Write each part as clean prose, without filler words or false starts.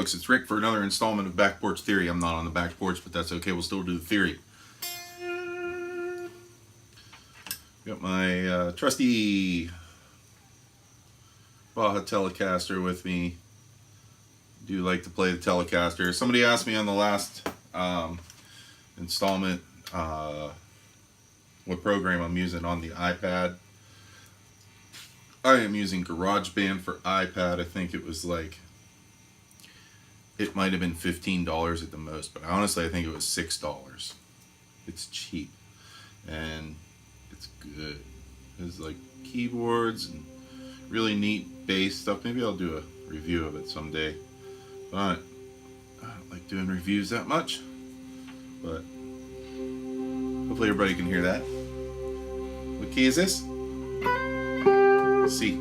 folks, it's Rick for another installment of Back Porch Theory. I'm not on the back porch, but that's okay. We'll still do the theory. Got my trusty Baja Telecaster with me. Do like to play the Telecaster. Somebody asked me on the last installment what program I'm using on the iPad. I am using GarageBand for iPad. I think it was like, it might have been $15 at the most, but honestly I think it was $6. It's cheap and it's good. There's like keyboards and really neat bass stuff. Maybe I'll do a review of it someday, but I don't like doing reviews that much, but hopefully everybody can hear that. What key is this? C.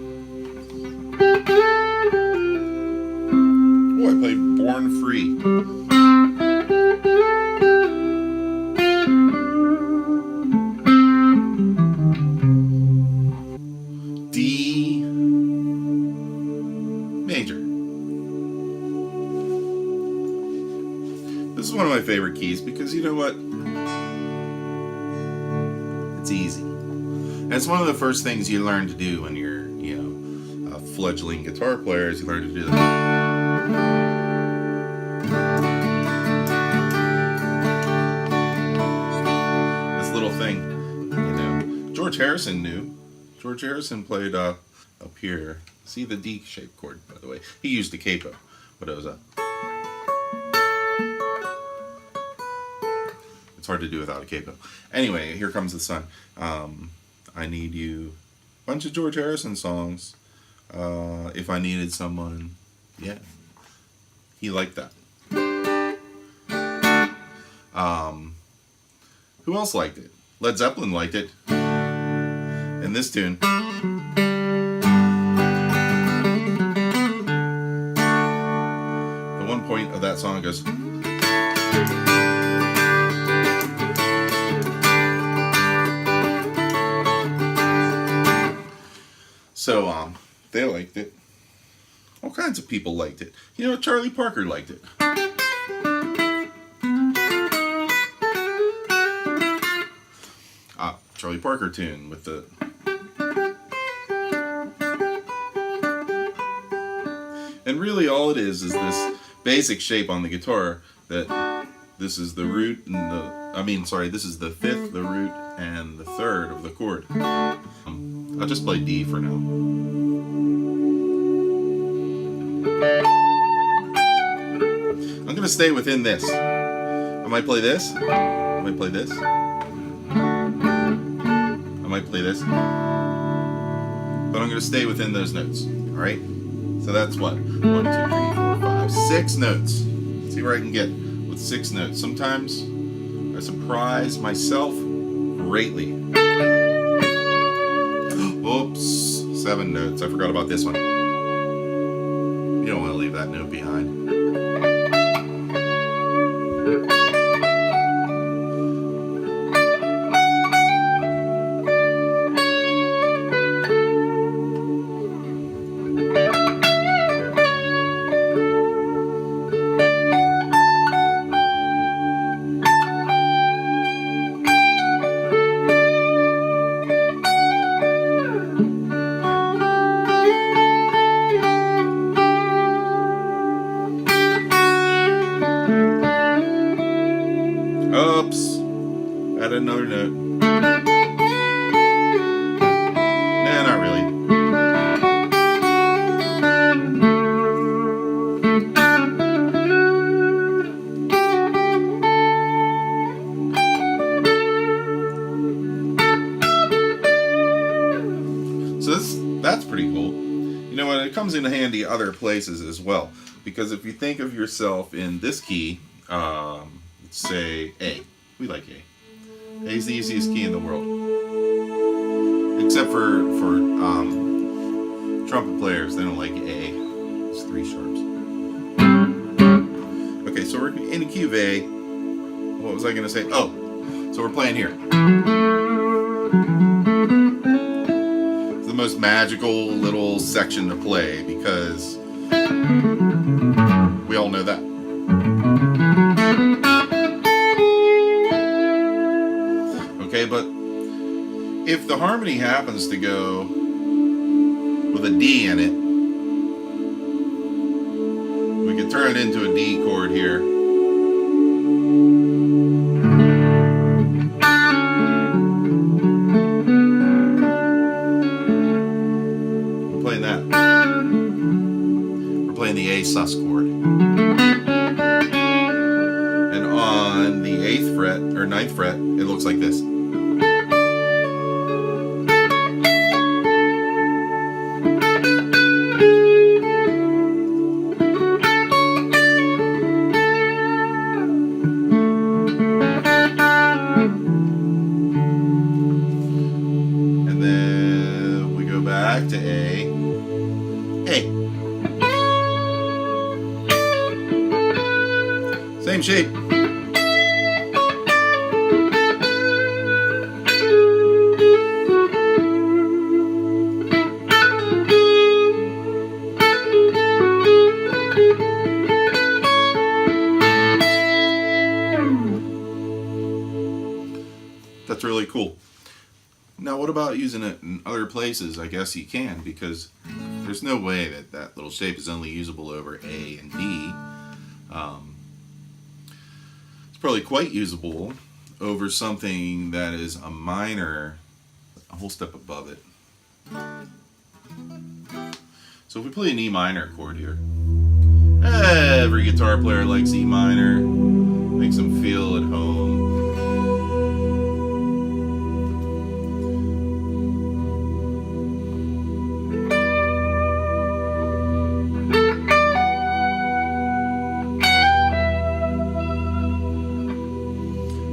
Oh, I played Born Free. D major. This is one of my favorite keys because you know what? It's easy. And it's one of the first things you learn to do when you're, you know, a fledgling guitar player, is you learn to do that. This little thing, you know, George Harrison knew. George Harrison played up here. See the D-shaped chord, by the way. He used a capo, but it was a. It's hard to do without a capo. Anyway, Here Comes the Sun. I Need You. Bunch of George Harrison songs. If I Needed Someone. Yeah. He liked that. Who else liked it? Led Zeppelin liked it. And this tune. The one point of that song goes. So, they liked it. All kinds of people liked it. You know, Charlie Parker liked it. Charlie Parker tune with the... And really all it is this basic shape on the guitar that this is the root and this is the fifth, the root, and the third of the chord. I'll just play D for now. I'm going to stay within this. I might play this. I might play this. I might play this. But I'm going to stay within those notes. Alright? So that's what? 1, 2, 3, 4, 5, 6 notes. Let's see where I can get with 6 notes. Sometimes I surprise myself greatly. Oops, 7 notes. I forgot about this one. You don't want to leave that note behind. Oops. Add another note. Nah, not really. So that's pretty cool. You know what? It comes in handy other places as well. Because if you think of yourself in this key, let's say A. We like A. A is the easiest key in the world. Except for trumpet players, they don't like A. It's 3 sharps. Okay, so we're in the key of A. What was I going to say? Oh, so we're playing here. It's the most magical little section to play because We all know that. Okay, but if the harmony happens to go with a D in it, we could turn it into a D chord here. We're playing that. We're playing the A sus chord. And on the 8th fret, or 9th fret, it looks like this. Back to A. Same shape. That's really cool. Now, what about using it in other places? I guess you can, because there's no way that that little shape is only usable over A and D. It's probably quite usable over something that is a minor, a whole step above it. So if we play an E minor chord here, every guitar player likes E minor, makes them feel at home.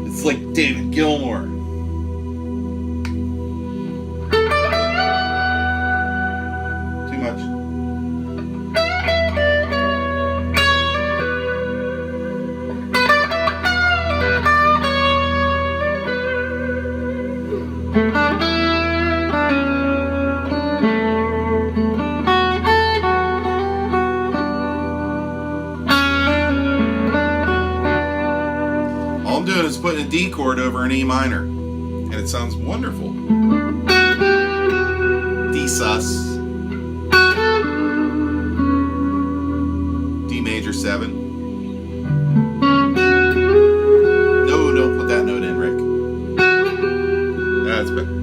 It's like David Gilmour. Too much. All I'm doing is putting a D chord over an E minor, and it sounds wonderful. D sus, D major 7. No, don't put that note in, Rick. That's better.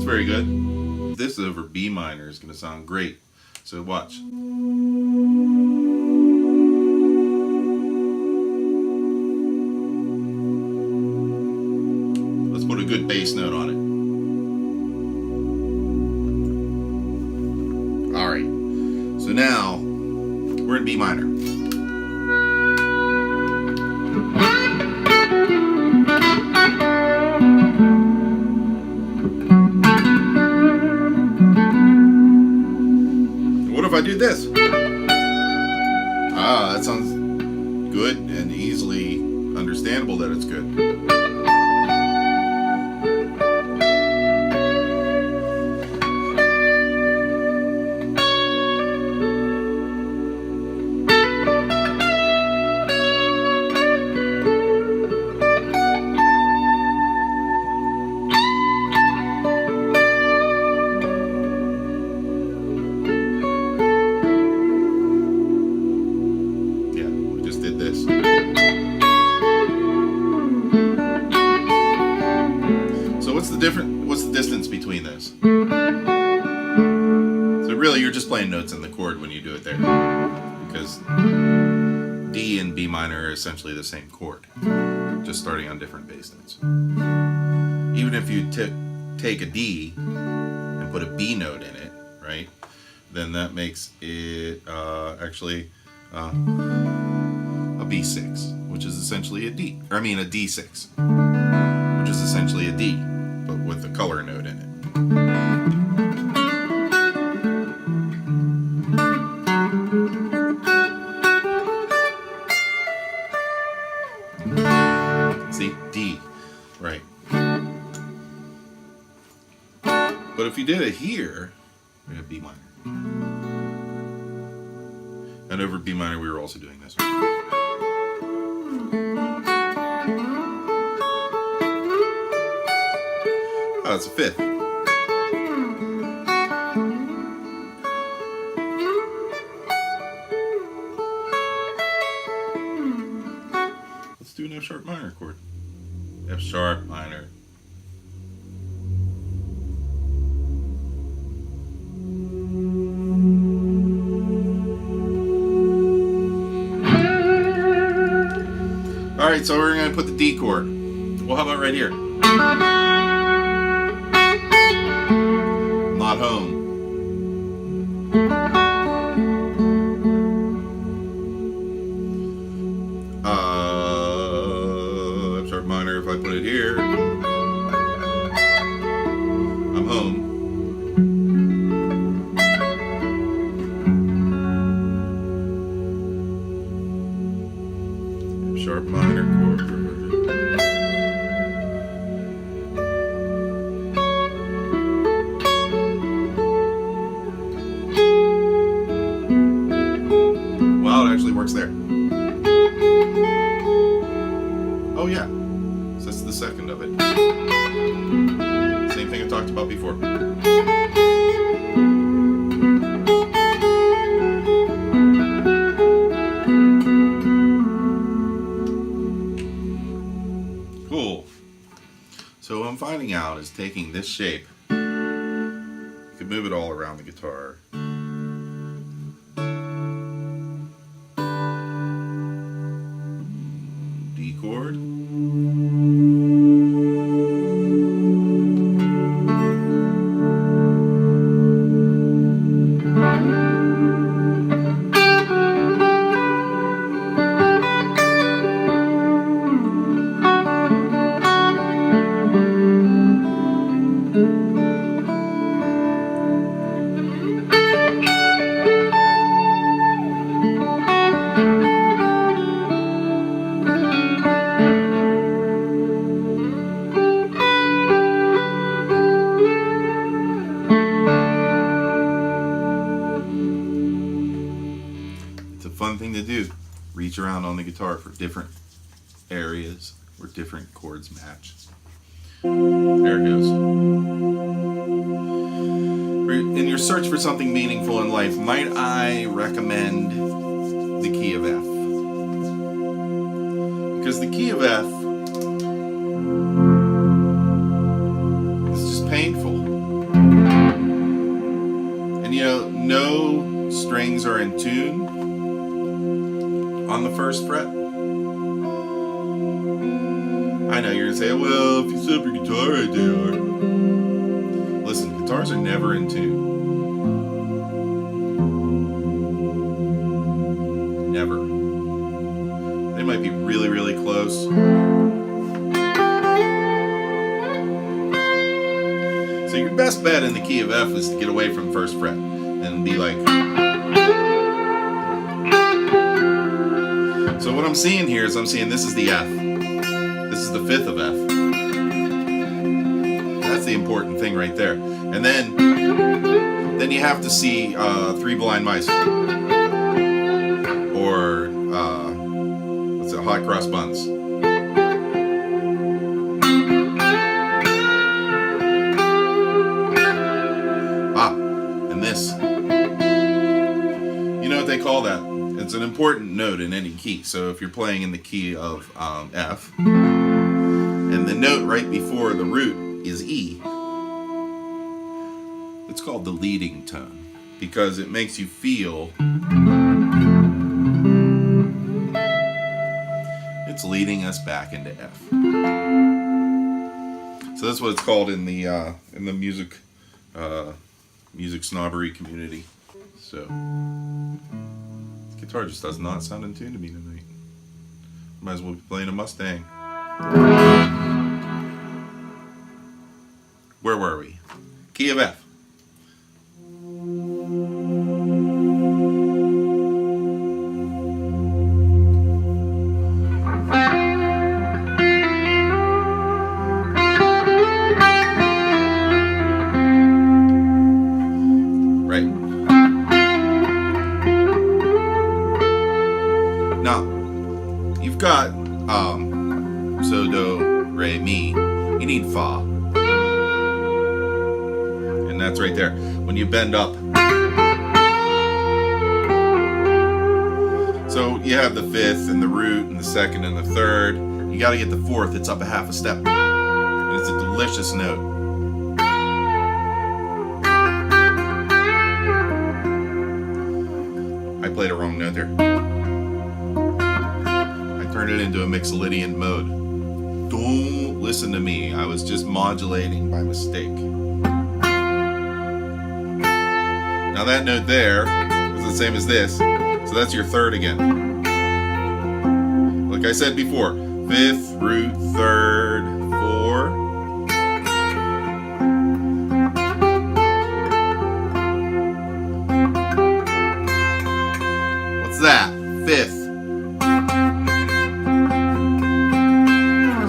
Very good. This over B minor is going to sound great. So watch. Let's put a good bass note on it. All right. So now we're in B minor. What if I do this? Ah, that sounds good and easily understandable that it's good. What's the distance between those? So really you're just playing notes in the chord when you do it there, because D and B minor are essentially the same chord, just starting on different bass notes. Even if you take a D and put a B note in it, right, then that makes it actually a B6, which is essentially a D, or I mean a D6, which is essentially a D, but with a color note in it. See, D, right. But if you did it here, we have B minor. And over B minor, we were also doing this. Oh, it's a fifth. Let's do an F sharp minor chord. F sharp minor. Alright, so we're going to put the D chord. Well, how about right here? Not home. F sharp minor, if I put it here, I'm home. F sharp minor chord. Works there. Oh yeah, so that's the second of it. Same thing I talked about before. Cool. So what I'm finding out is taking this shape, you could move it all around the guitar. Chord. Fun thing to do. Reach around on the guitar for different areas where different chords match. There it goes. In your search for something meaningful in life, might I recommend the key of F? Because the key of F is just painful. And you know, no strings are in tune on the first fret. I know you're gonna say, well, if you set up your guitar right, they are. Listen, guitars are never in tune. Never. They might be really, really close. So your best bet in the key of F is to get away from first fret and be like. So what I'm seeing here is I'm seeing this is the F. This is the fifth of F. That's the important thing right there. And then you have to see Three Blind Mice. Or what's it, Hot Cross Buns. And this. You know what they call that? It's an important note in any key. So if you're playing in the key of F, and the note right before the root is E, it's called the leading tone because it makes you feel it's leading us back into F. So that's what it's called in the music snobbery community. So guitar just does not sound in tune to me tonight. Might as well be playing a Mustang. Where were we? Key of F. so, do, re, mi. You need fa. And that's right there. When you bend up. So you have the fifth and the root and the second and the third. You got to get the fourth. It's up a half a step. And it's a delicious note. I played a wrong note there. I turned it into a Mixolydian mode. Don't listen to me. I was just modulating by mistake. Now that note there is the same as this. So that's your third again. Like I said before, fifth, root, third, four. What's that? Fifth.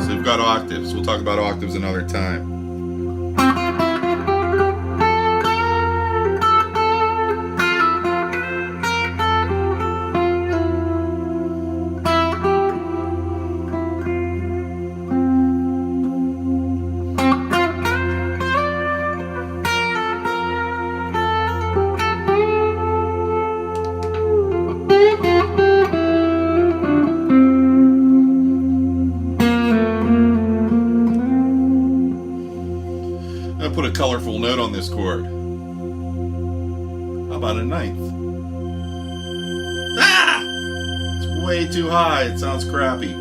So we've got octaves. We'll talk about octaves another time. Put a colorful note on this chord. How about a ninth? Ah! It's way too high. It sounds crappy.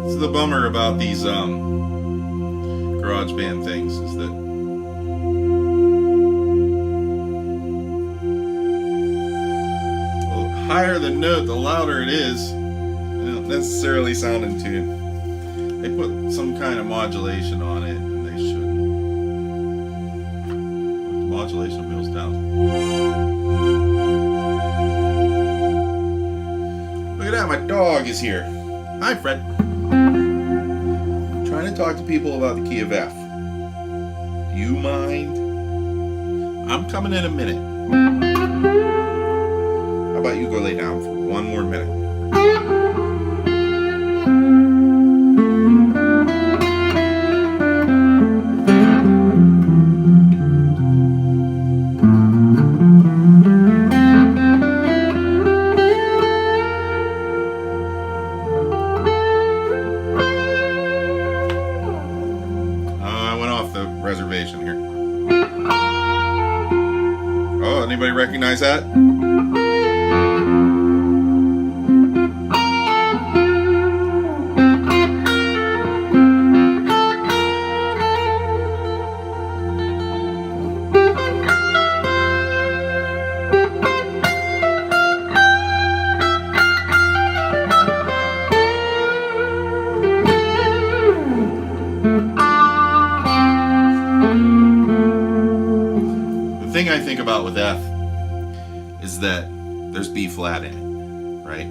This is the bummer about these garage band things, is that higher the note, the louder it is. They don't necessarily sound in tune. They put some kind of modulation on it, and they shouldn't. The modulation wheels down. Look at that, my dog is here. Hi, Fred. I'm trying to talk to people about the key of F. Do you mind? I'm coming in a minute. How about you go lay down for one more minute? I went off the reservation here. Oh, anybody recognize that? The thing I think about with F is that there's B flat in it, right?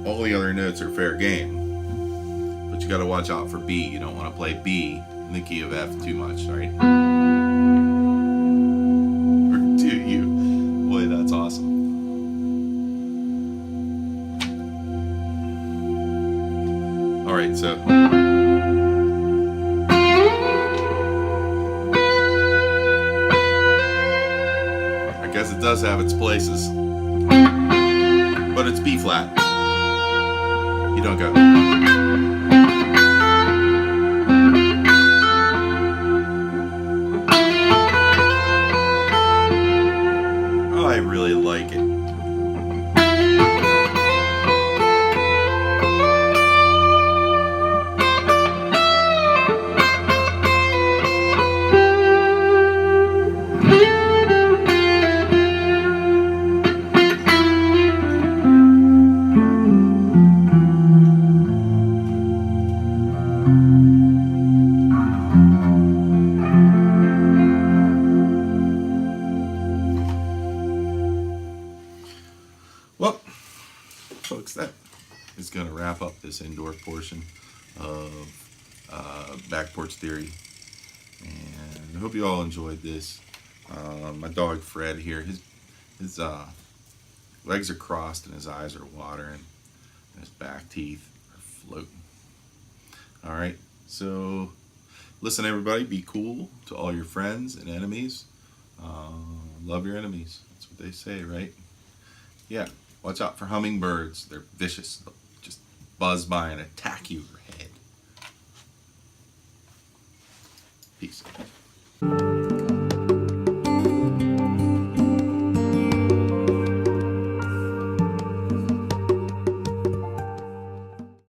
All the other notes are fair game, but you got to watch out for B. You don't want to play B in the key of F too much, right? Or do you? Boy, that's awesome. All right, so I guess it does have its places, but it's B flat. You don't go. Oh, I really like it. Well, folks, that is going to wrap up this indoor portion of Back Porch Theory. And I hope you all enjoyed this. My dog Fred here, his legs are crossed and his eyes are watering and his back teeth are floating. All right, so listen, everybody, be cool to all your friends and enemies. Love your enemies. That's what they say, right? Yeah, watch out for hummingbirds. They're vicious. They'll just buzz by and attack you over head. Peace.